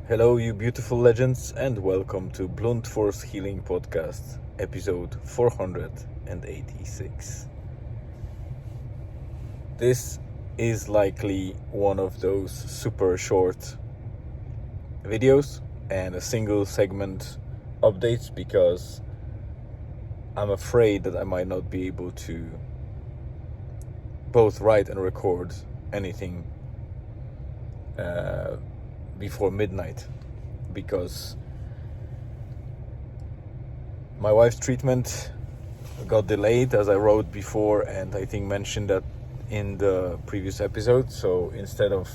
Hello, you beautiful legends, and welcome to Blunt Force Healing Podcast, episode 486. This is likely one of those super short videos and a single segment updates because I'm afraid that I might not be able to both write and record anything before midnight, because my wife's treatment got delayed, as I wrote before, and I think mentioned that in the previous episode. So instead of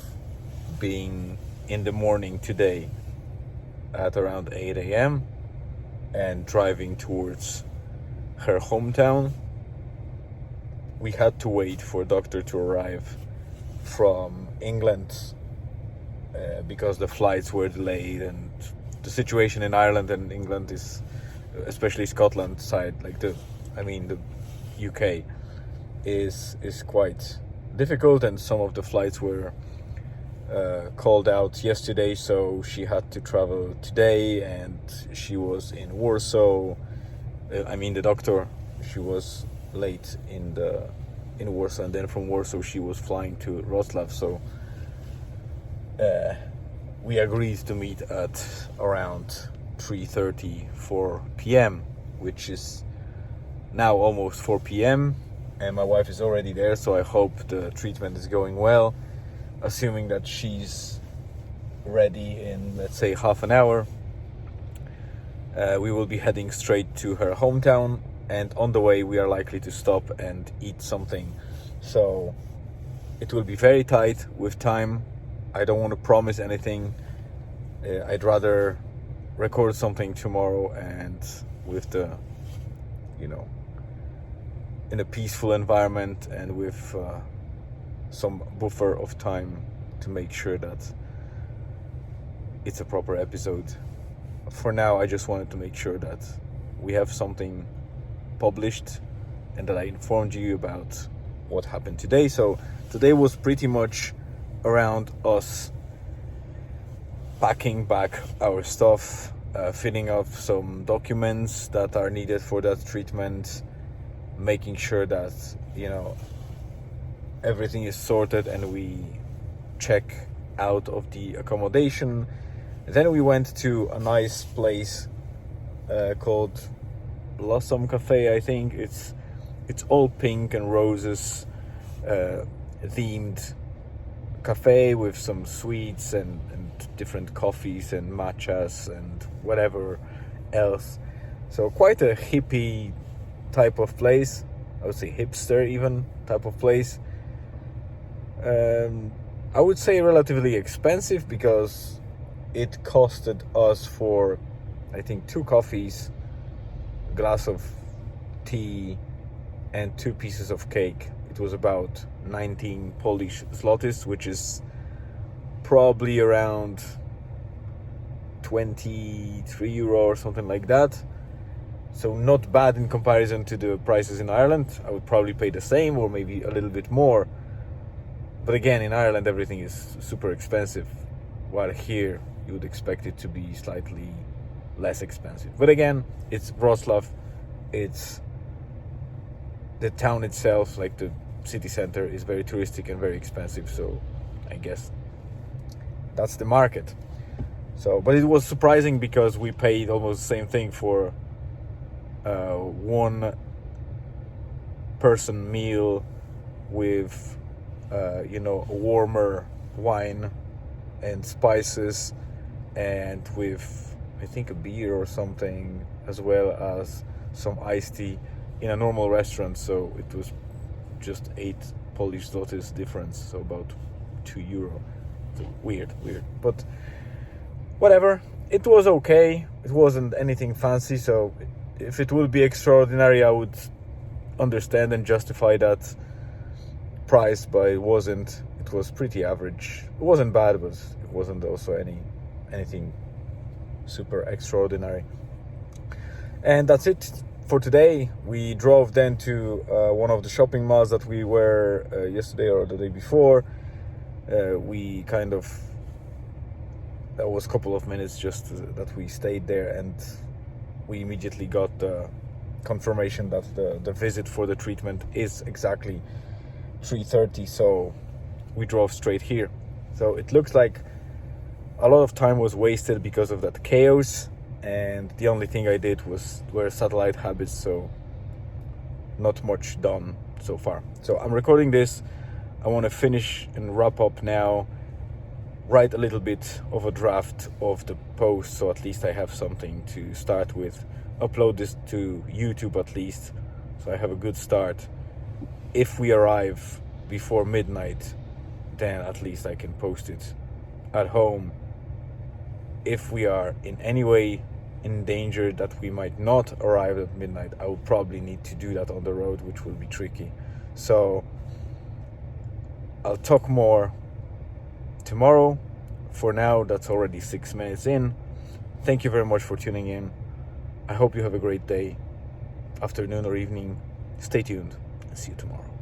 being in the morning today at around 8 a.m. and driving towards her hometown, we had to wait for a doctor to arrive from England because the flights were delayed, and the situation in Ireland and England is, especially Scotland side, the UK is quite difficult, and some of the flights were called out yesterday, so she had to travel today, and she was in Warsaw. The doctor, she was late in Warsaw, and then from Warsaw she was flying to Wrocław, so we agreed to meet at around 3:30, 4 p.m., which is now almost 4 p.m, and my wife is already there, so I hope the treatment is going well, assuming that she's ready in, let's say, half an hour. We will be heading straight to her hometown, and on the way we are likely to stop and eat something, so it will be very tight with time. I don't want to promise anything. I'd rather record something tomorrow and with in a peaceful environment and with some buffer of time to make sure that it's a proper episode. For now, I just wanted to make sure that we have something published and that I informed you about what happened today. So today was pretty much around us packing back our stuff, filling up some documents that are needed for that treatment, making sure that everything is sorted and we check out of the accommodation. Then we went to a nice place called Blossom Cafe. I think it's all pink and roses themed cafe with some sweets and different coffees and matchas and whatever else. So quite a hippie type of place. I would say hipster even type of place. I would say relatively expensive because it costed us, for I think 2 coffees, a glass of tea and 2 pieces of cake. It was about 19 Polish zlotys, which is probably around 23 euro or something like that. So not bad in comparison to the prices in Ireland. I would probably pay the same or maybe a little bit more. But again, in Ireland everything is super expensive, while here you would expect it to be slightly less expensive. But again, it's Wrocław, it's the town itself, like the city center, is very touristic and very expensive, so I guess that's the market. So, but it was surprising because we paid almost the same thing for one person meal with a warmer wine and spices, and with I think a beer or something, as well as some iced tea in a normal restaurant. So it was just 8 Polish zlotys difference, so about 2 euro. So weird, but whatever. It was okay. It wasn't anything fancy, so if it would be extraordinary, I would understand and justify that price, but it wasn't. It was pretty average. It wasn't bad, but it wasn't also anything super extraordinary. And that's it for today. We drove then to one of the shopping malls that we were yesterday or the day before. We kind of that was a couple of minutes just that we stayed there, and we immediately got the confirmation that the visit for the treatment is exactly 3:30, so we drove straight here. So it looks like a lot of time was wasted because of that chaos, and the only thing I did were satellite habits, so not much done so far. So I'm recording this. I want to finish and wrap up now, write a little bit of a draft of the post, so at least I have something to start with, upload this to YouTube at least, so I have a good start. If we arrive before midnight, then at least I can post it at home. If we are in any way in danger that we might not arrive at midnight, I will probably need to do that on the road, which will be tricky. So I'll talk more tomorrow. For now, that's already 6 minutes in. Thank you very much for tuning in. I hope you have a great day, afternoon or evening. Stay tuned and see you tomorrow.